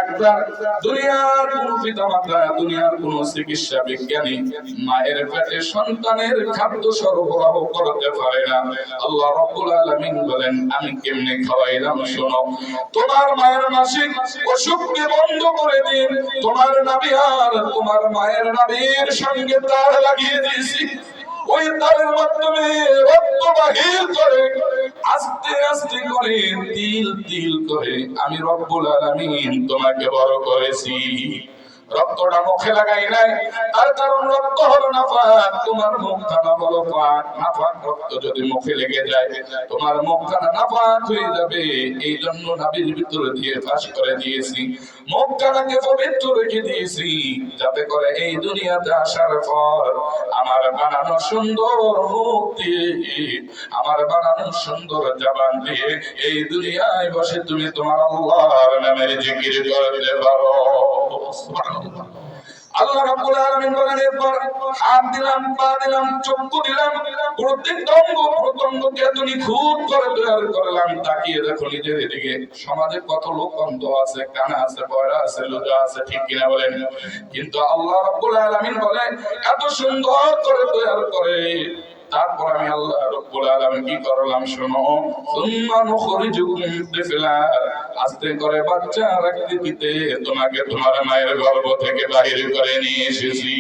Doctor, দুনিয়ার কোন পিতামাতা, দুনিয়ার কোন চিকিৎসা বিজ্ঞানী মায়ের পেটে সন্তানের খাদ্য সরবরাহ করতে পারে না। আল্লাহ রাব্বুল আলামিন বলেন আমি কেমনে খাওয়াইলাম শোনো। তোমার মায়ের মাসিক অসুখকে বন্ধ করে দিন, তোমার নাভি আর তোমার মায়ের নাভির সঙ্গে তার লাগিয়ে দিয়েছি। ওই তারের মাধ্যমে রক্ত বাহির করে আস্তে আস্তে করে তিল তিল করে আমি রব্বুল আলামিন তোমাকে বড় করেছি। রক্তটা মুখে লাগাই নাই, তার কারণ রক্ত হলো নাপাক, তোমার মুখখানা হলো পাক। নাপাক রক্ত যদি মুখে লেগে যায় তোমার মুখখানা নাপাক হয়ে যাবে। এই জন্য নাভির ভিতরে দিয়ে ফাঁস করে দিয়েছি, মুখখানাকে পবিত্র রেখে দিয়েছি, যাতে করে এই দুনিয়াতে আসার পর আমার বানানো সুন্দর মুখ দিয়ে, আমার বানানো সুন্দর জবান দিয়ে এই দুনিয়ায় বসে তুমি তোমার আল্লাহর নামের জিকির করতে পারো। আল্লাহ রাব্বুল আলামিন বলেন এরপর হাত দিলাম, পা দিলাম, চক্ষু দিলাম, প্রত্যেকটা অঙ্গ প্রত্যঙ্গকে তুমি খুব করে তৈরি করলাম। তাকিয়ে দেখো নিজের দিকে, সমাজে কত লোক অন্ধ আছে, কানা আছে, বয়রা আছে, লুজা আছে, ঠিক কিনা বলেন? কিন্তু আল্লাহ রাব্বুল আলামিন বলেন এত সুন্দর করে তৈরি করে, তারপর আমি আল্লাহ রাব্বুল আলামিন কি করলাম শোনো। সুম্মা নুখরিজুকুম তিফলা, আস্তে করে বাচ্চার আকৃতিতে তোমাকে তোমার মায়ের গর্ভ থেকে বাইরে করে নিয়ে এসেছি।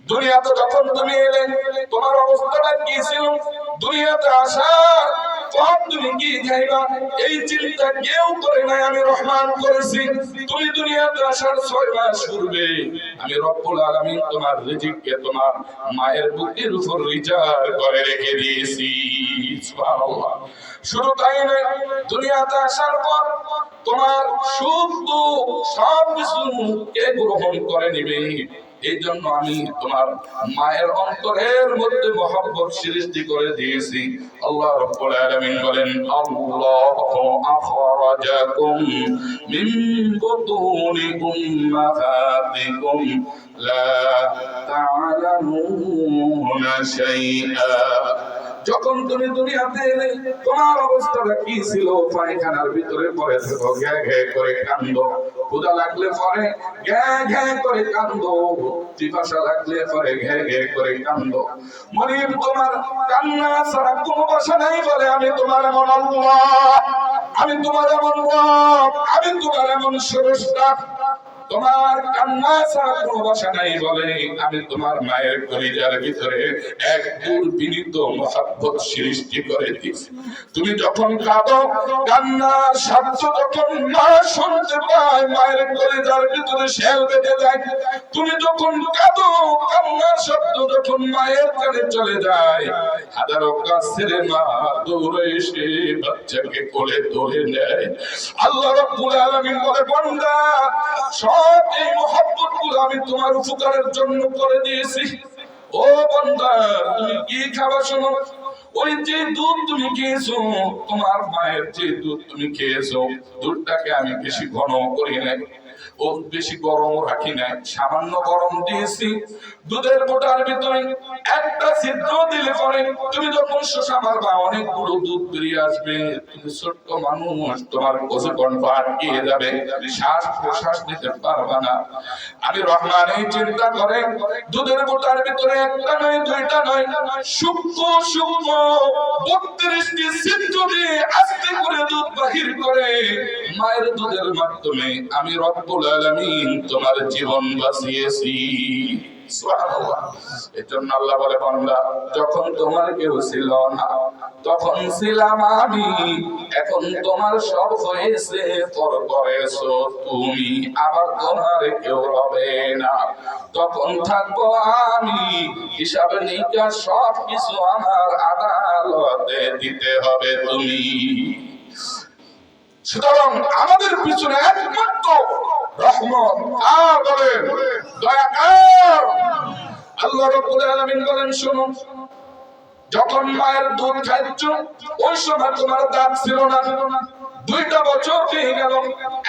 দুনিয়াতে যখন তুমি এলে তোমার অবস্থাটা কি ছিল? দুনিয়াতে আসার পর তুমি কি খাইবা এই চিন্তা কেউ করে নাই, আমি রহমান করেছি। তুমি দুনিয়াতে আসার 6 মাস পূর্বে আমি রব্বুল আলামিন তোমার রিজিককে তোমার মায়ের বুকের উপর রিজার্ভ করে রেখে দিয়েছি। সুবহানাল্লাহ। শুধু তাই নয়, দুনিয়াতে আসার পর তোমার সুখ দুঃখ সব কিছু কে গ্রহণ করে নিবে। এই জন্য আমি তোমার মায়ের অন্তরের মধ্যে মহব্বত সৃষ্টি করে দিয়েছি। আল্লাহ রাব্বুল আলামিন বলেন আল্লাহু আখরাজাকুম মিন বুতুনি উম্মাহাতিকুম লা তা'লামুনা শাইআ। যখন তুমি দুনিয়াতে এলে তোমার অবস্থাটা কি ছিল? পায়খানার ভিতরে পড়ে থাকো, ঘ্যা ঘ্যা করে কান্দো, ক্ষুধা লাগলে পরে ঘ্যা ঘ্যা করে কান্দো, পিপাসা লাগলে পরে ঘ্যা ঘ্যা করে কান্দো। মরিয়ম তোমার কান্না ছাড়া কোনো ভাষা নাই বলে আমি তোমার এমন আল্লাহ, আমি তোমার এমন রব, আমি তোমার এমন স্রষ্টা। তোমার কান্না ছাড়া কোনো ভাষা নাই বলে আমি তোমার মায়ের কলিজার ভিতরে এক বিনীত মহব্বত সৃষ্টি করে দিয়েছি। তুমি যখন কাঁদো, কান্নার শব্দ যখন মা শুনতে পায় মায়ের কলিজার ভিতরে শেল বেঁধে যায়। তুমি যখন কাঁদো, কান্নার শব্দ যখন মায়ের কানে চলে যায়, হাজারো কাছ থেকে মা দৌড়ে এসে বাচ্চাকে কোলে ধরে নেয়। আল্লাহ রাব্বুল আলামিন বলে বান্দা সব এই মহব্বত গুলো আমি তোমার উপকারের জন্য করে দিয়েছি। ও বান্দা তুমি কি খাবা শোনো। ওই যে দুধ তুমি খেয়েছো, তোমার মায়ের যে দুধ তুমি খেয়েছো, দুধটাকে আমি বেশি ঘন করি নাই, ও বেশি গরম রাখি নাই, সামান্য গরম দিয়েছি। দুধের বোটার ভিতরে একটা ছিদ্র দিলে পরে তুমি যখন শোষা মারবা অনেকগুলো দুধ বেরিয়ে আসবে। তুমি ছোট্ট মানুষ, তোমার কচি কণ্ঠ আটকিয়ে যাবে, শ্বাস প্রশ্বাস নিতে পারবা না। আমি রহমান এই চিন্তা করে দুধের বোটার ভিতরে একটা নয়, দুইটা নয়, সূক্ষ্ম সূক্ষ্ম 32টি ছিদ্র দিয়ে আস্তে করে দুধ বাহির করে মায়ের দুধের মাধ্যমে আমি রব্বুল আলামিন তোমার জীবন বাঁচিয়েছি। সুবহানাল্লাহ। এজন্য আল্লাহ বলে বান্দা যখন তোমার কেউ ছিল না তখন ছিলাম আমি, এখন তোমার সব হয়েছে, পর করেছো তুমি, আবার তোমার কেউ হবে না। তখন থাকবো আমি, হিসাবে নিকাশ সব কিছু আমার আদালতে দিতে হবে তুমি। সুতরাং আমাদের পিছনে একমাত্র রহমত আর বলেন দয়াকার আল্লাহ রাব্বুল আলামিন বলেন শুনুন, যখন মায়ের দুধ খাচ্ছ ওই সময় তোমার দাঁত ছিল না, 2টা বছর হয়ে গেল,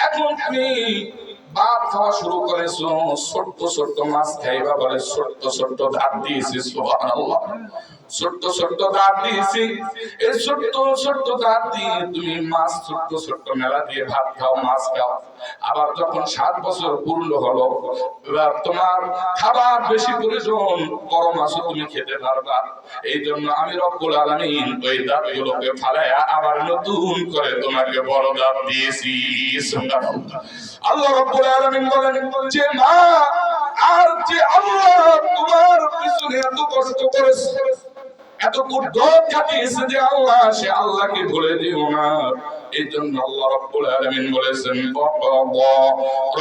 এখন তুমি ভাত খাওয়া শুরু করেছো, ছোট্ট ছোট্ট মাছ খাইবা বলে ছোট্ট ছোট্ট দাঁত দিয়েছি। সুবহানাল্লাহ। ছোট্ট ছোট্ট দাঁত দিয়েছি, এই ছোট্ট ছোট্ট দাঁত দিয়ে তুমি মাছ ছোট্ট ছোট্ট মেলা দিয়ে ভাত খাও, মাছ খাও। আবার যখন 7 বছর পূর্ণ হলো, এবার তোমার খাবার বেশি প্রয়োজন, বড় মাছও তুমি খেতে পারবা। এই জন্য আমি রব্বুল আলামিন ওই দাঁতগুলোকে ফালাইয়া আবার নতুন করে তোমাকে বড় দাঁত দিয়েছি। সুবহানাল্লাহ। আল্লাহ রব্বুল আলামিন বলেন যে মা আর যে আল্লাহ তোমার পিছনে এত কষ্ট করেছে, এত কুদ্দত খাটিয়েছে, যে আল্লাহ সে আল্লাহকে ভুলে দিও না। এই জন্য আল্লাহ রাব্বুল আলামিন বলেছেন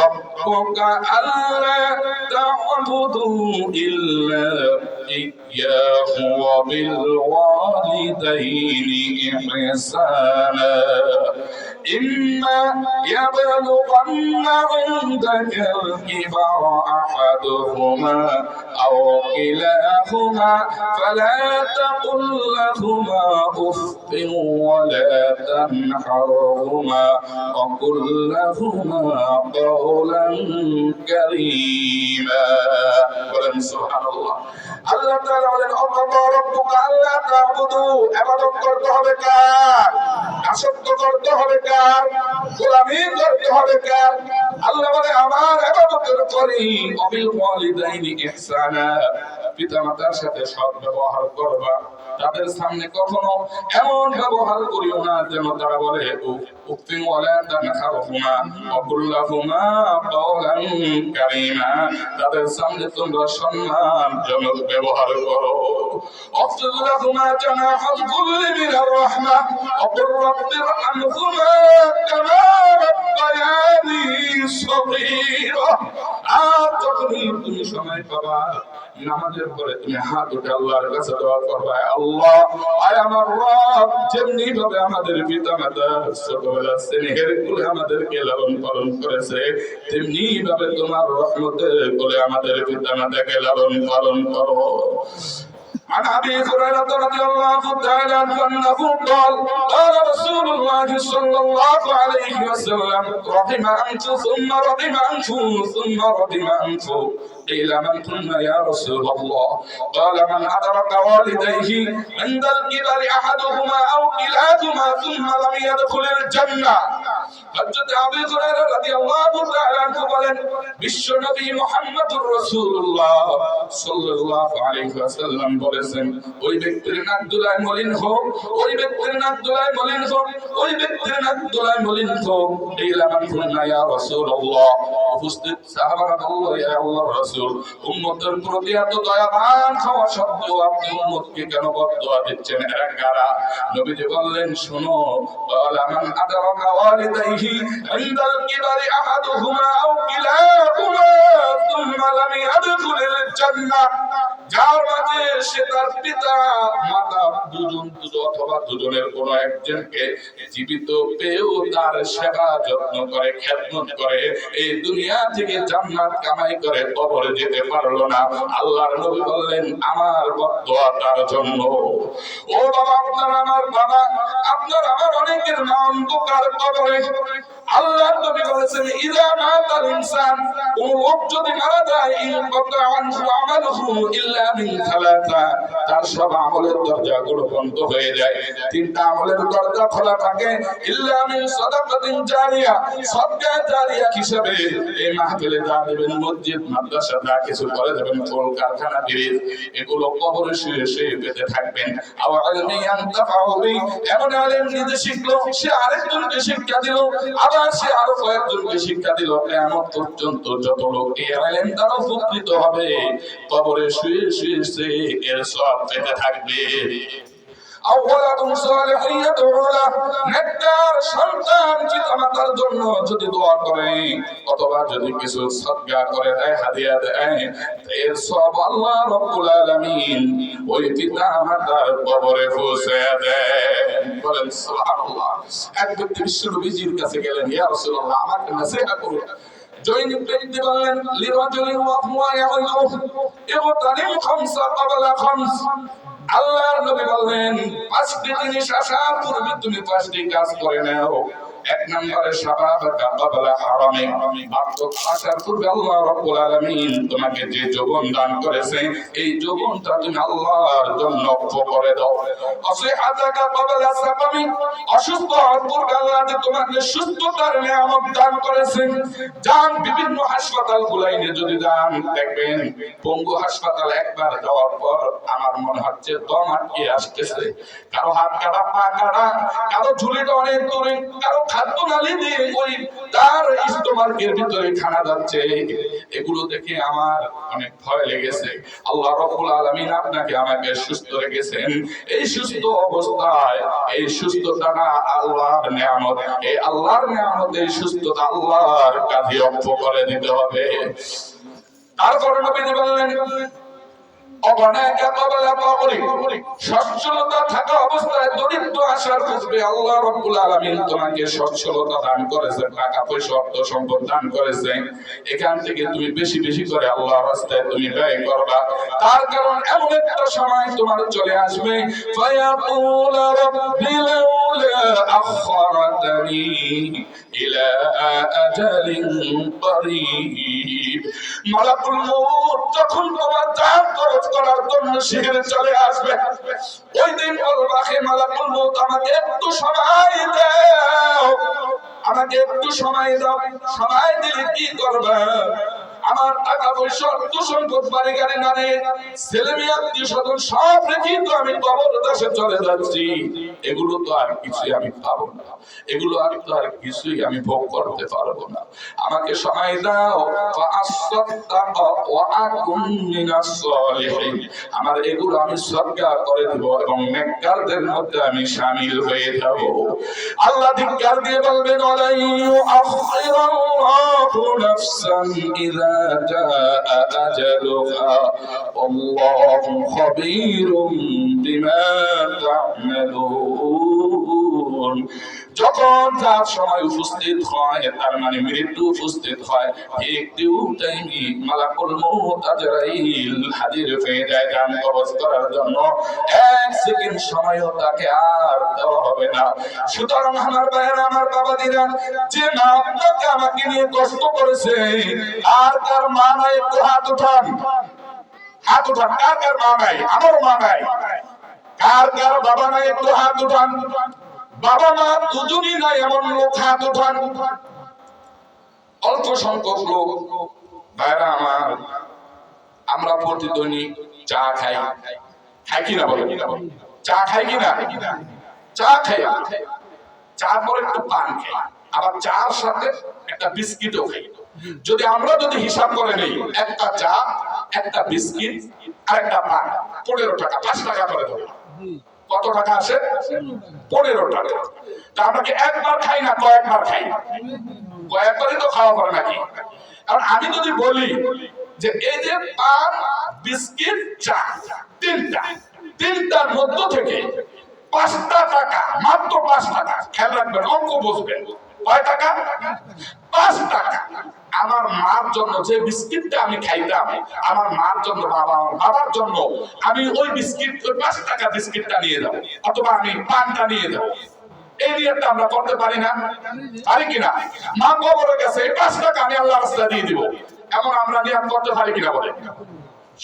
রাব্বুকা আল্লা তা'বুদু ইল্লা ইয়্যাহু ওয়া বিল ওয়ালিদাইনি ইহসানা ইম্মা ইয়াবলুগান্না ইনদাকাল কিবারা আহাদুহুমা আও কিলাহুমা ফালা তাকুল লাহুমা উফফিন ওয়া লা তানহারহুমা ওয়া কুল লাহুমা কাওলান কারীমা। বলেন সুবহানাল্লাহ। আল্লাহ তাআলা বলেন ওয়াকাদা রাব্বুকা আল্লা তা'বুদু, ইবাদত করতে হবে কার? দাসত্ব করতে হবে কার? গোলামি করতে হবে কার? আল্লাহ বলে আমার ইবাদত করি, ওয়াবিল ওয়ালিদাইনি ইহসানা, পিতামাতার সাথে সৎ ব্যবহার করবা। তাদের সামনে কখনো এমন ব্যবহার করিও না যেন তারা বলে উফিন ওয়ালা তানহারহুমা ওয়া কুল লাহুমা কাওলান কারীমা। তাদের সামনে তোমরা সম্মানজনক ব্যবহার করো। ওয়াফযিল লাহুমা জানাহাল যুল্লি মিনার রাহমা ওয়া কুর রাব্বির আনহুমা কামা রাব্বায়ানি সগীরা। আর যখনই তুমি সময় পাবা, নামাজের পরে তুমি হাত উঠে আল্লাহর কাছে দোয়া করবে, আল্লাহ আয় আমার রব, যেমনি ভাবে আমাদের পিতামাতা ছোটবেলা স্নেহের কোলে আমাদেরকে লালন পালন করেছে, তেমনি ভাবে তোমার রহমতের কোলে আমাদের পিতামাতাকে লালন পালন করো। عن أبي هريرة رضي الله تعالى عنه أنه قال قال رسول الله صلى الله عليه وسلم رحم أنف ثم رحم أنف ثم رحم أنف قيل من كنا يا رسول الله قال من أدرك والديه عند الكبر أحدهما أو كلاهما ثم لم يدخل الجنة। হযরত আবু হুরায়রা রাদিয়াল্লাহু তাআলা আনহু বলেন বিশ্বনবী মুহাম্মদুর রাসূলুল্লাহ সাল্লাল্লাহু আলাইহি ওয়াসাল্লাম বলেছেন, ওই ব্যক্তির নাক দুলায় মলিন হোক, ওই ব্যক্তির নাক দুলায় মলিন হোক, ওই ব্যক্তির নাক দুলায় মলিন হোক। ইলা মান কুননা ইয়া রাসূলুল্লাহ, উপস্থিত সাহাবারা বলল, ইয়া আল্লাহর রাসূল, উম্মতের প্রতি এত দয়াবান হওয়া সত্ত্বেও আপনি উম্মতকে কেন বদদুয়া দিচ্ছেন? এরা কারা? নবীজি বললেন, শোনো, ক্বালা মান আদরাকা ওয়ালিদাইহি ইনদাল কিবারি আহাদুহুমা আও কিলাহুমা সুম্মা লাম ইয়াদখুলিল জান্নাহ, যার মাঝে সে তার পিতা মাতা দুজন অথবা দুজনের কোন একজনকে জীবিত পেয়েও তার সেবা যত্ন করে, খেদমত করে, এই দুনিয়া থেকে জান্নাত কামাই করে কবরে যেতে পারলো না। আল্লাহর নবী বললেন, আমার বদদুয়া তার জন্য। ও বাবা, আপনার আমার বাবা, আপনার আমার অনেকের নাম অন্ধকার কবরে। আল্লাহর নবী বলেছেন, ইযা মাতাল ইনসান, কোন লোক যদি মারা যায়, ইনকাতা আনহু আমালুহু ইল্লা মিন সালাসা, তার সব আমলের দরজাগুলো বন্ধ হয়ে যায়। তিনটা আমলের দরজা খোলা থাকে, ইল্লা মিন সাদাকাতিন জারিয়া, সাদকা জারিয়া হিসেবে এই মাহফিলে যা দেবেন, মসজিদ মাদ্রাসা যা কিছু করে দেবেন, কল কারখানা ব্রিজ, এগুলো কবরে শুয়ে শুয়ে পেতে থাকবেন। আও ইলমিয়ান তাফাউবি, এমন আলেম নিজে শিখলো, সে আরেকজনকে শিক্ষা দিল, আবার সে আরো কয়েকজনকে শিক্ষা দিল। কিয়ামত পর্যন্ত যত লোক এই ইলম দ্বারা উপকৃত হবে, কবরে শুয়ে শুয়ে সে এর সওয়াব পেতে থাকবে। আওয়ালাতুন সালিহুন ইয়াদউ লা, নেককার সন্তান পিতামাতার জন্য যদি দোয়া করে অথবা যদি কিছু সাদকা করে দেয়, হাদিয়া দেয়, এর সওয়াব আল্লাহ রাব্বুল আলামিন ওই পিতামাতার কবরে পৌঁছে দেন। বলেন সুবহানাল্লাহ। এক ব্যক্তি বিশ্বনবীজির কাছে গেলেন, ইয়া রাসূলুল্লাহ, আমাকে নসিহত করুন। জৈনিক ব্যক্তি বললেন, লিরাজুলিন ওয়া হুয়া ইয়াউযু ইগতানিম খামসা ক্বাবলা খামস। আল্লাহর নবী বললেন, 5টি জিনিস আসার পূর্বে তুমি 5টি কাজ করে নাও। এক নম্বরে শাবাবাকা ক্বাবলা হারামিক, বার্ধক্য আসার পূর্বে আল্লাহ রাব্বুল আলামিন তোমাকে যে যৌবন দান করেছে এই যৌবনটা তুমি আল্লাহর জন্য অক্ষ করে দাও। অসিহাতাকা ক্বাবলা সাকামিক, অসুস্থ হওয়ার পূর্বে আল্লাহ যে তোমাকে সুস্থতার নিয়ামত দান করেছেন। যান বিভিন্ন হাসপাতাল গুলাইনে যদি যান দেখবেন পঙ্গু হাসপাতাল একবার যাওয়ার পর আমার মনে হচ্ছে দম আটকে আসতেছে, কারো হাত কাটা পা কাটা, কারো ঝুলিটা অনেক দূরে, কারো খাদ্য নালী দিয়ে ওই তার স্টোমাকের ভিতরে খানা যাচ্ছে। এগুলো দেখে আমার অনেক ভয় লেগেছে। আল্লাহ রাব্বুল আলামিন আপনাকে আমাকে সুস্থ রেখেছেন। এই সুস্থ অবস্থায় এই সুস্থতাটা আল্লাহর নিয়ামত, এই আল্লাহর নিয়ামত, এই সুস্থতা আল্লাহর কাছে অর্পণ করে দিতে হবে। তারপরে নবীজি বললেন সচ্ছলতা থাকা অবস্থায় দরিদ্র আসার পূর্বে আল্লাহ রাব্বুল আলামিন তোমাকে সচ্ছলতা দান করেছেন, টাকা পয়সা অর্থ সম্পদ দান করেছেন। এখান থেকে তুমি বেশি বেশি করে আল্লাহর রাস্তায় তুমি ব্যয় করবা। তার কারণ এমন একটা সময় তোমার চলে আসবে ফায়াকুল রাব্বি লাউলা আখখারতানি ইলা আজালিন করিব, মালাকুল মউত যখন তোমার জান খরচ করার জন্য সেখানে চলে আসবে, ওই দিন বলবা হে মালাকুল মউত আমাকে একটু সময় দাও, আমাকে একটু সময় দাও। সময় দিলে কি করবে? আমার টাকা পয়সা অর্থ সম্পদ বাড়ি গাড়ি নারে ছেলে মেয়ে আত্মীয় স্বজন সব রেখে তো আমি কবর দেশে চলে যাচ্ছি। এগুলো তো আর কিছুই আমি পাবো না, এগুলো আর তো আর কিছুই আমি ভোগ করতে পারবো না। আমাকে সময় দাও, আমার এগুলো আমি সদকা করে দেব এবং নেককারদের মধ্যে আমি শামিল হয়ে যাব। আল্লাহ ধিক্কার দিয়ে বলবেন আলাইয়ু আখিরাল্লাহু নাফসান ইযা جاء أجلها والله خبير بما تعملون। যখন যার সময় উপস্থিত হয় তার মানে মৃত্যু উপস্থিত হয়, একটু টাইমে মালাকুল মউত আজরাইল হাজির হয়ে যায় জান কবজ করার জন্য। এক সেকেন্ড সময়ও তাকে আর দেওয়া হবে না। সুতরাং আমার ভাইয়েরা, আমার বাবাজিরা, যে মা আপনাকে আমাকে নিয়ে কষ্ট করেছে আর কার মা নাই একটু হাত উঠান, হাত উঠান। কার কার মা নাই? আমারও মা নাই। কার কার বাবা নাই একটু হাত উঠান। বাবা মা দুজনই নাই এমন লোক হাত উঠান। অল্প সংখ্যক লোক। ভাইরা আমার, আমরা প্রতিদিনই চা খাই, খাই কিনা বলে? চা খাই কিনা? চা খাই, চার পরে একটু পান খাই, আবার চার সাথে একটা বিস্কিটও খাই। যদি হিসাব করে নেই, একটা চা, একটা বিস্কিট আর একটা পান, 15 টাকা, 5 টাকা করে ধরে কত টাকা আসে? 15 টাকা। তা আমরা কি একবার খাই না কয়েকবার খাই? কয়েকবারই তো খাওয়া পড়ে নাকি? কারণ আমি যদি বলি যে এই যে পান, বিস্কিট, চা, তিনটার মধ্য থেকে 5 টাকা, মাত্র 5 টাকা, খেয়াল রাখবেন, অঙ্ক বুঝবেন, কয় টাকা? 5 টাকা। আমার মার জন্য যে বিস্কিটটা আমি খাইতাম, আমার মার জন্য, বাবার জন্য আমি ওই বিস্কিট, ওই 5 টাকা বিস্কিটটা নিয়ে যাবো, অথবা আমি পানটা নিয়ে যাবো। এই নিয়তটা আমরা করতে পারি না? পারি কিনা? মা কবরে গেছে, এই 5 টাকা আমি আল্লাহর রাস্তায় দিয়ে দিব, এমন আমরা নিয়ত করতে পারি কিনা বলে?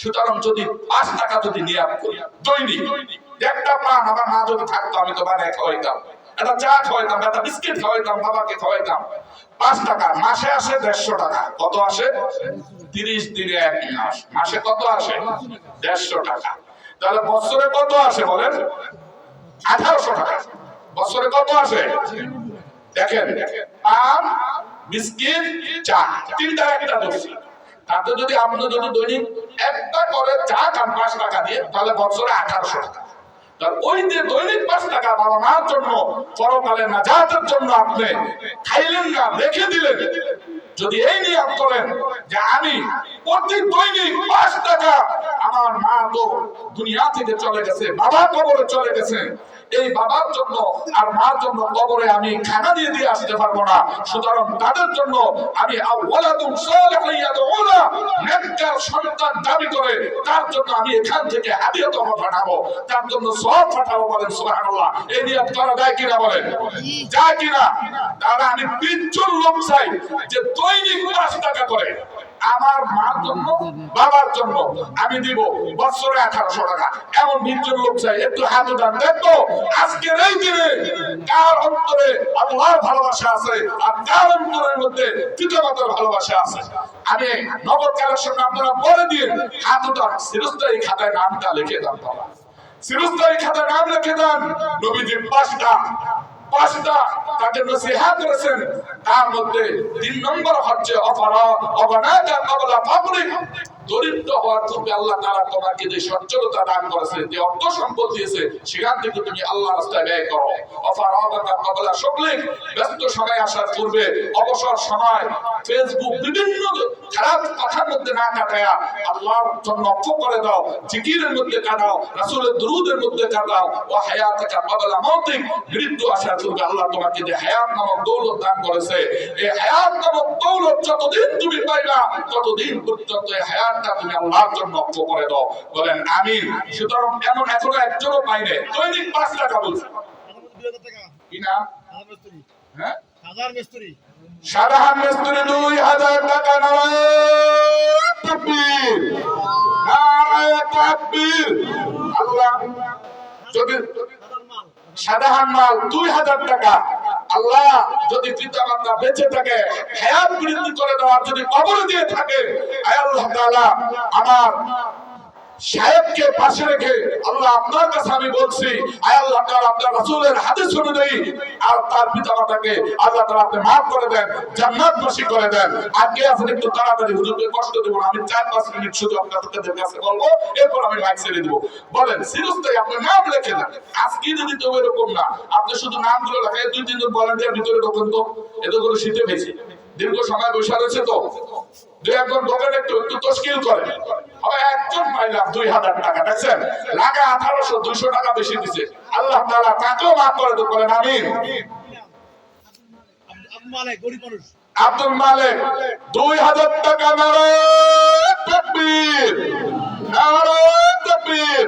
সুতরাং যদি 5 টাকা যদি নিয়ত করি দৈনিক, একটা পান আমার মা যদি থাকতো আমি তো বানায় খাওয়াইতাম, একটা চা খাওয়াইতাম, একটা বিস্কিট খাওয়াইতাম, বাবাকে খাওয়াইতাম। 5 টাকা মাসে আসে 150 টাকা। কত আসে? 30 দিনে 1 মাস, মাসে কত আসে? 150 টাকা। তাহলে বছরে কত আসে বলেন? 1800 টাকা। বছরে কত আসে? দেখেন, পান, বিস্কিট, চা, তিনটা একটা দোষী। তাতে যদি আপনি যদি দৈনিক একটা করে চা খান 5 টাকা দিয়ে, তাহলে বছরে 1800 টাকা। ওই যে দৈনিক 5 টাকা বাবা মার জন্য, পরকালে নাজাতের জন্য আপনি খাইলেন না, রেখে দিলেন। যদি এই নিয়ত করেন যে আমি প্রতি দৈনিক 5 টাকা। আমার মা তো দুনিয়া থেকে চলে গেছে, বাবা কবরে চলে গেছে, এই বাবার জন্য আর মার জন্য কবরে আমি খানা দিয়ে আসতে পারবো না। সুতরাং তাদের জন্য আমি আওয়ালাদুন সালিহুন ইয়াদউনা, নেককার সন্তান দাবি করে তার জন্য আমি এখান থেকে হাদিয়া তহফা পাঠাবো, তার জন্য সওয়াব পাঠাবো। বলেন সুবহানাল্লাহ। এই নিয়ত করা যায় কিনা বলেন? যায় কিনা? তাহলে আমি 20 জন লোক চাই যে দৈনিক 5 টাকা করে আমার মার জন্য বাবার জন্য আমি দিব বছরে 1800 টাকা। এমন 20 জন লোক চাই। একটু হাত উঠান। দেখো আজকের এই দিনে কার অন্তরে আল্লাহর ভালোবাসা আছে আর কার অন্তরের মধ্যে পিতামাতার ভালোবাসা আছে। আমি নগদ কালেকশন আপনারা বলে দিয়ে হাত উঠান। সিরস্তাই খাতায় নামটা লিখে দেন বাবা, সিরস্তাই খাতায় নাম লিখে দেন। নবীজি 5টা তাকে নসিহত করেছেন, তার মধ্যে 3 নম্বর হচ্ছে অবনাতা ক্বাবলা ফাকরি। দরিদ্র হওয়ার পূর্বে আল্লাহ তাআলা তোমাকে যে সচ্ছলতা দান করেছে, যে অর্থ সম্পদ দিয়েছে, সেখান থেকে তুমি আল্লাহর রাস্তায় ব্যয় করো। অফারাগাতা ক্বাবলা শুগলি, ব্যস্ত সময় আসার পূর্বে অবসর সময় ফেসবুক বিভিন্ন খারাপ কথার মধ্যে না কাটায়া আল্লাহর জন্য অক্ষ করে দাও, জিকিরের মধ্যে কাটাও, রাসূলের দুরূদের মধ্যে কাটাও। ও হায়াতাকা ক্বাবলা মাউতিক, মৃত্যু আসার পূর্বে আল্লাহ তোমাকে যে হায়াত নামক দৌলত দান করেছে, এই হায়াত নামক দৌলত যতদিন তুমি পাইবা ততদিন পর্যন্ত এই হায়াতটা তুমি আল্লাহর জন্য অক্ষ করে দাও। বলেন আমিন। সুতরাং এমন এখনো একজনও পাইনি দৈনিক 5 টাকা বলছে। কি নাম? হ্যাঁ, সাধারণ মিস্ত্রি। সাধারণ মিস্ত্রি 2000 টাকা। নারায়ে তাকবীর, নারায়ে তাকবীর। আল্লাহ যদি সাধারণ মাল 2000 টাকা, আল্লাহ যদি পিতামাতা বেঁচে থাকে হায়াত বৃদ্ধি করে দেওয়ার যদি কবরে দিয়ে থাকে, আয় আল্লাহ তাআলা আমার সাহেবকে পাশে রেখে আল্লাহ আপনার কাছে আমি বলছি, আয় আল্লাহ তাআলা আপনার রাসূলের হাদিস অনুযায়ী আর তার পিতামাতাকে আল্লাহ তাআলা আপনি maaf করে দেন, জান্নাতবাসী করে দেন। আর কে আছেন একটু তাড়াতাড়ি, হুজুরকে কষ্ট দেব না, আমি 4-5 মিনিট শুধু আপনাদের কাছে বলবো, এরপর আমি মাইক ছেড়ে দেব। বলেন সিরুস্তাই আপনি নাম লিখে দেন। আজকে যদি তো এরকম না, আপনি শুধু নামগুলো লেখেন, 2-3 জন ভলান্টিয়ার ভিতরে ঢোকেন তো, এত করে শীতে বেশি দীর্ঘ সময় বসে রয়েছে তো, 2-1 ঢোকেন, একটু তশকিল করেন। হবে একজন পাইলাম 2000 টাকা, দেখছেন লাগা 1800, 200 টাকা বেশি দিছে। আল্লাহ তাআলা তাকেও maaf করে দেন। বলেন আমিন। আব্দুল মালিক 2000 টাকা। নারায়ে তাকবীর, নারায়ে তাকবীর।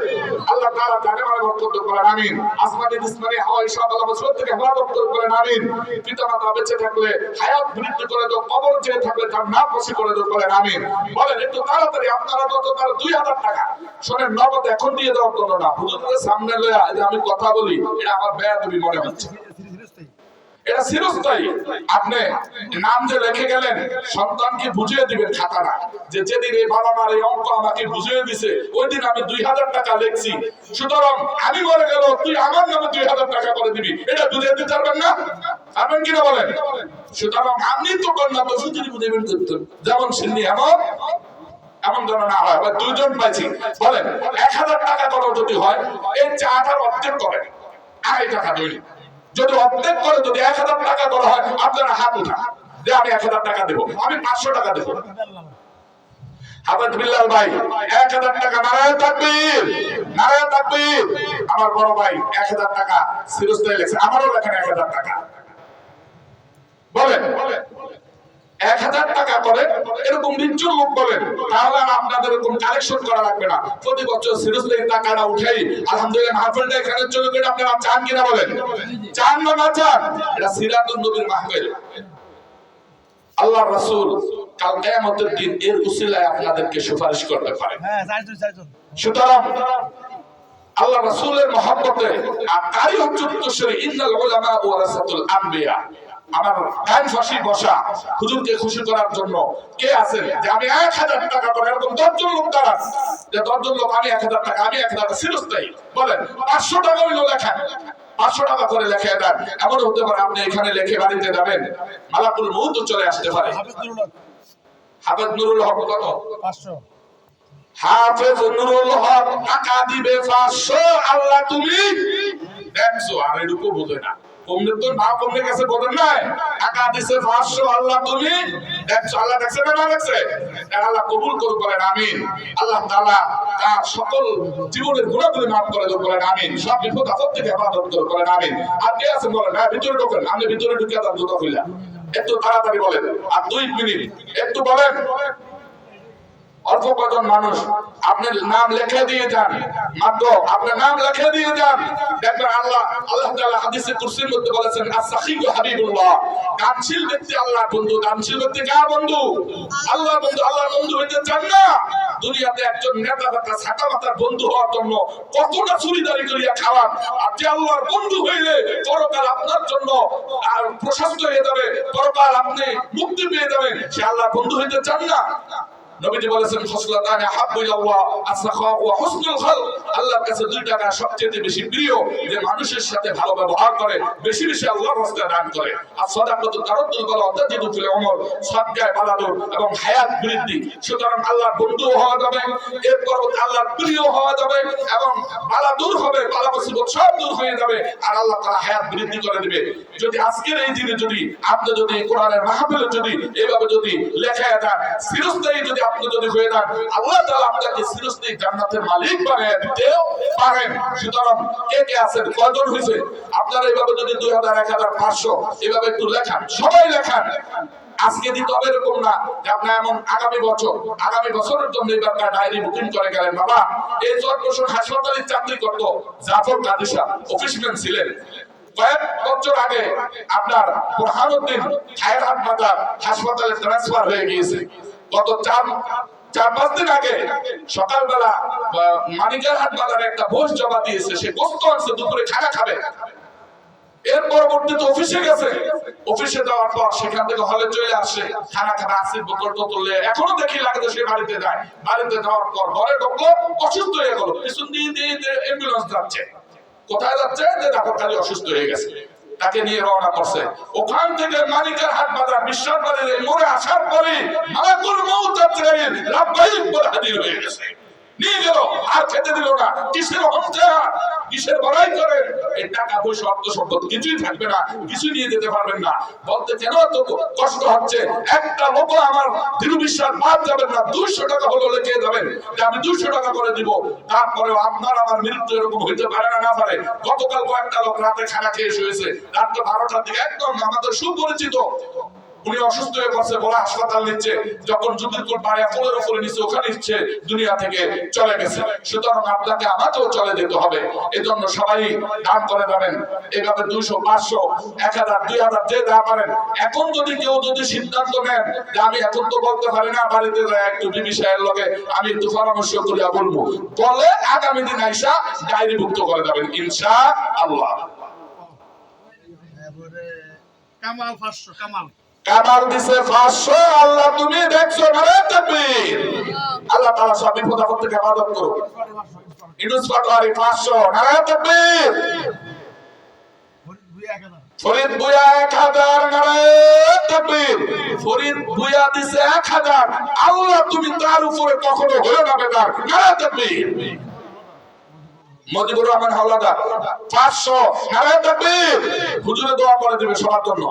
আল্লাহ তাআলা তাকে বরকত করেন। আমিন। আসমানি জিসমানি হাওয়াই সব আল্লাহ বছর থেকে হেফাজত করেন। আমিন। পিতামাতা বেঁচে থাকলে হায়াত বৃদ্ধি করে দাও, কবর যে থাকলে জান্নাত নসিব করে দাও। বলেন আমিন। বলেন একটু তাড়াতাড়ি আপনারা যত তারা 2000 টাকা শুনেন, নগদ এখন দিয়ে দেওয়ার জন্য না, হুজুরের সামনে লইয়া যে আমি কথা বলি এটা আমার বেয়াদবি মনে হচ্ছে। এটা চিরস্থায়ী। আপনি নাম যে লিখে গেলেন, সন্তানকে বুঝিয়ে দিবেন খাতাটা, যে যেদিন এই বাবা মার এই অঙ্ক আমাকে বুঝিয়ে দিছে ওই দিন আমি 2000 টাকা লিখছি, সুতরাং আমি মরে গেল তুই আমার নামে 2000 টাকা করে দিবি, এটা বুঝিয়ে দিতে পারবেন না? পারবেন কিনা বলেন? সুতরাং আপনি তো কন্যা তো শুধু বুঝাবেন করতেন, যেমন সিন্নি এমন যেন না হয়। 2 জন পাইছি, বলেন 1000 টাকা করে যদি হয়, এই চাটার অর্ধেক করেন 2.5 টাকা দৈনিক। যদি অর্ধেক করে যদি 1000 টাকা করা হয়, আপনারা হাত উঠান যে আমি 1000 টাকা দেব, আমি 500 টাকা দেব। হাফেজ বিল্লাল ভাই 1000 টাকা। নারায়ে তাকবীর, নারায়ে তাকবীর। আমার বড় ভাই 1000 টাকা সিরস্তায় লেখছে, আমারও লেখেন 1000 টাকা। বলেন 1000 টাকা করে এরকম 20 জন লোক বলেন, তাহলে আর আপনাদের এরকম কালেকশন করা লাগবে না। প্রতি বছর সিরস্তায় টাকাটা উঠাই আলহামদুলিল্লাহ মাহফিলটা এখানে চলে গেলে আপনারা চান কিনা বলেন? চান না না চান? এটা সিরাতুন নবীর মাহফিল। আল্লাহর রাসূল কাল কিয়ামতের দিন এর উসিলায় আপনাদেরকে সুপারিশ করতে পারে। হ্যাঁ, চাইজন। সুতরাং আল্লাহ রাসূলের মহব্বতে আর তারই হচ্ছে উত্তরসূরি, ইন্নাল উলামা ওয়ারাসাতুল আম্বিয়া। আমার কান ফাঁসি বসা হুজুরকে খুশি করার জন্য কে আছেন যে আমি 1000 টাকা করে, এরকম 10 জন লোক দাঁড়ান যে 10 জন লোক আমি 1000 টাকা, আমি 1000 টাকা চিরস্থায়ী। বলেন 500 টাকা হইলো লেখেন, 500 টাকা করে লিখে দেন। এমন হতে পারে আপনি এখানে লিখে বাড়িতে যাবেন, মালাকুল মউত চলে আসতে পারে। হাফেজ নুরুল হক কত? 500। হাফেজ নুরুল হক টাকা দিবে 500। আল্লাহ তুমি দেখছো, আর এটুকু বোঝে না। কমলে তো না কমলে গেছে বলেন নাই টাকা দিছে 500 আল্লাহ তুমি দেখছো আল্লাহ দেখছে না দেখছে আল্লাহ কবুল করুক বলেন আমিন আল্লাহ তাআলা তার সকল জীবনের গুনাহগুলি maaf করে দেন বলেন আমিন সব বিপদ আপদ থেকে হেফাজত করুক বলেন আমিন আর কে আছে বলেন হ্যাঁ ভিতরে ঢোকেন আপনি ভিতরে ঢুকে যান জুতা খুলে একটু তাড়াতাড়ি বলেন আর 2 মিনিট একটু বলেন অল্প কজন মানুষ আপনার নাম লিখে দিয়ে যান মাত্র আপনার নাম লিখে দিয়ে যান দেখবেন আল্লাহ তাআলা হাদিসে কুরসির মধ্যে বলেছেন as-সাখিয়ু হাবিবুল্লাহ দানশীল ব্যক্তি আল্লাহর বন্ধু দানশীল ব্যক্তি কার বন্ধু আল্লাহর বন্ধু আল্লাহর বন্ধু হইতে চান না দুনিয়াতে একজন নেতা বা ছাতা মাতার বন্ধু হওয়ার জন্য কতটা চুরিদারি করিয়া খাওয়ান আর যে আল্লাহর বন্ধু হইলে পরকাল আপনার জন্য আর প্রশস্ত হয়ে যাবে পরকাল আপনি মুক্তি পেয়ে যাবেন সে আল্লাহর বন্ধু হইতে চান না নবীজি বলেছেন খসলাতানে হাব্বু ইলাল্লাহ আসসাখা ওয়া হুসনুল খালক আল্লাহর কাছে দুই টাকা সবচেয়ে বেশি প্রিয় যে মানুষের সাথে ভালো ব্যবহার করে বেশি বেশি আল্লাহর রাস্তায় দান করে আর সাদাকাতু তারাদ্দুল বালা তাজিদু ফিল উমর সাদকায়ে বালাদুর এবং হায়াত বৃদ্ধি সুতরাং আল্লাহর বন্ধু হওয়া যাবে এরপর আল্লাহর প্রিয় হওয়া যাবে এবং বালা দূর হবে বালা মুসিবত সব দূর হয়ে যাবে আর আল্লাহ তাআলা হায়াত বৃদ্ধি করে দিবে যদি আজকের এই দিনে যদি আপনি যদি কোরআনের মাহফিলে যদি এইভাবে যদি লেখায় দেন চিরস্থায়ী যদি আপনি যদি হয়ে যান আল্লাহ তাআলা আপনাকে চিরস্থায়ী জান্নাতের মালিক বানিয়ে দিতেও পারেন সুতরাং কে কে আছেন কয়জন হইছে আপনারা এইভাবে যদি 2000 1500 এইভাবে একটু লেখান সবাই লেখান আজকে দিতে হবে এরকম না যে আপনার এমন আগামী বছরের জন্য এবার ডায়েরি বুকিং করে গেলেন বাবা এই 4 বছর হাসপাতালে চাকরি করতো জাফর কাদের সাহেব অফিসম্যান ছিলেন কয়েক বছর আগে আপনার বুরহানুদ্দিন খায়রহাট বাজার হাসপাতালে ট্রান্সফার হয়ে গিয়েছে গত 4-5 দিন আগে সকালবেলা মানিকেরহাট বাজারে একটা ভোজ জমা দিয়েছে সে গোস্ত আনছে দুপুরে খানা খাবে এর পরবর্তীতে অফিসে গেছে অফিসে যাওয়ার পর সেখান থেকে হলে চলে আসে খানা খানা আসির বোতল টোতল এখনো দেখি লাগে সে বাড়িতে যায় বাড়িতে যাওয়ার পর ঘরে ঢুকলো অসুস্থ হয়ে গেল পিছন দিয়ে অ্যাম্বুলেন্স যাচ্ছে কোথায় যাচ্ছে যে ডাক্তার অসুস্থ হয়ে গেছে তাকে নিয়ে রওনা করছে ওখান থেকে মানিকেরহাট বাজার বিশ্বাসবাড়ির মোড়ে আসার পরে মালাকুল মউত আজরাইল লাব্বাইক বলে হাজির হয়ে গেছে নিয়ে গেল আর খেতে দিল না কিসের অহংকার কিসের বড়াই করেন এই টাকা পয়সা অর্থ সম্পদ কিছুই থাকবে না কিছু নিয়ে যেতে পারবেন না বলতে কেন তো কষ্ট হচ্ছে একটা লোক আমার দৃঢ় বিশ্বাস বাদ যাবেন না 200 টাকা হলো লিখে যাবেন যে আমি 200 টাকা করে দিব তারপরেও আপনার আমার মৃত্যু এরকম হইতে পারে না পারে গতকাল কয়েকটা লোক রাতে খানা খেয়ে শুয়েছে রাত 12টার দিকে একদম আমাদের সুপরিচিত উনি অসুস্থ হয়ে পড়ছে বড় হাসপাতাল নিচ্ছে যখন যুদ্ধের পাড়া কোলের উপরে নিচ্ছে ওখানে নিচ্ছে দুনিয়া থেকে চলে গেছে সুতরাং আপনাকে আমাকেও চলে যেতে হবে এজন্য সবাই দান করে যাবেন এইভাবে 200 500 1000 2000 যে দান করেন এখন যদি কেউ যদি সিদ্ধান্ত নেন যে আমি এখন তো বলতে পারি না বাড়িতে যাই একটু বিবি সাহেবের লগে আমি একটু পরামর্শ করিয়া বলবো বলে আগামী দিন আইসা ডায়েরি ভুক্ত করে যাবেন ইনশাআল্লাহ কামাল 500 কামাল দিছে 500 আল্লাহ তুমি দেখছো না তাকবীর আল্লাহ তাআলা সব বিপদ আপদ থেকে হেফাজত করুক ইনুস পাটোয়ারি 500 নারে তাকবীর ফরিদ বুয়া 1000 নারে তাকবীর ফরিদ বুয়া দিছে 1000 আল্লাহ তুমি তার উপরে কখনো হয়ো না বেদার নারে তাকবীর মজিবুর রহমান হাওলাদার 500 নারে তাকবীর হুজুরে দোয়া করে দিবে সবার জন্য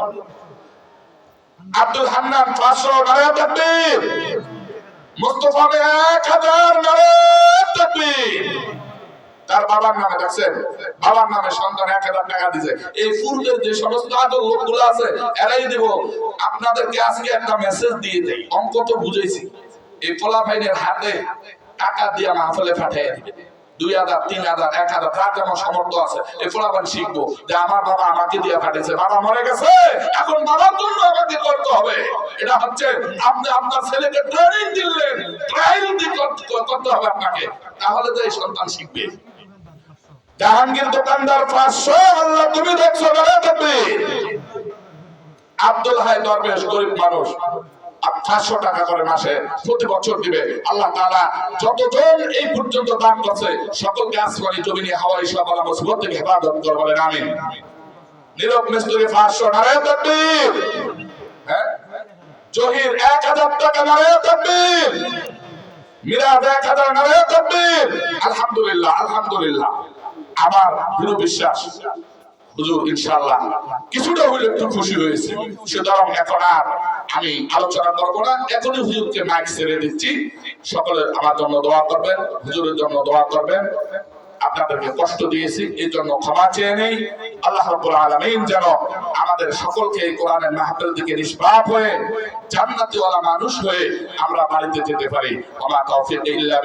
আব্দুল হান্নান 500 নারে তাকবীর মুস্তাফা 1000 নারে তাকবীর তার বাবার নামে দেখছেন বাবার নামে সন্তান 1000 টাকা দিয়েছে এই পূর্বের যে সমস্ত আদর লোকগুলো আছে এরাই দেব আপনাদেরকে আজকে একটা মেসেজ দিয়ে দেই অঙ্ক তো বুঝাইছি এই পোলাপাইনের হাতে টাকা দিয়ে মাহফিলে পাঠিয়ে দিবে 2000 3000 1000 তার যেমন সামর্থ্য আছে এই পোলাপান শিখবো যে আমার বাবা আমাকে দিয়ে পাঠিয়েছে বাবা মরে গেছে এখন বাবার জন্য আমাকে করতে হবে এটা হচ্ছে আপনি আপনার ছেলেকে ট্রেনিং দিলেন ট্রায়াল করতে হবে আপনাকে তাহলে তো এই সন্তান শিখবে জাহাঙ্গীর দোকানদার 500 আল্লাহ তুমি দেখছো না তাকবীর আব্দুল হাই দরবেশ গরিব মানুষ 500 টাকা করে মাসে প্রতি বছর দিবে আল্লাহ তাআলা যতজন এই পর্যন্ত দান করছে সকলকে আসমানি জমিনে হাওয়াই সব আলা মুসিবত থেকে হেফাজত করে বলেন আমিন নীরব মিস্ত্রি 500 নারে তাকবীর হ্যাঁ জহির 1000 টাকা নারে তাকবীর মিরাজ 1000 নারে তাকবীর আলহামদুলিল্লাহ আলহামদুলিল্লাহ আমার দৃঢ় বিশ্বাস হুজুর ইনশাআল্লাহ কিছুটা হইলে একটু খুশি হয়েছে। সুতরাং এখন আর আমি আলোচনা করবো না, এখনই হুজুরকে মাইক ছেড়ে দিচ্ছি। সকলে আমার জন্য দোয়া করবেন, হুজুরের জন্য দোয়া করবেন। আপনাদেরকে কষ্ট দিয়েছি এই জন্য ক্ষমা চেয়ে নেই। আল্লাহ রাব্বুল আলামিন যেন আমাদের সকলকে এই কোরআনের মাহফিল থেকে নিষ্পাপ হয়ে জান্নাতীওয়ালা মানুষ হয়ে আমরা বাড়িতে যেতে পারি। ওয়া মা তাওফীক ইল্লা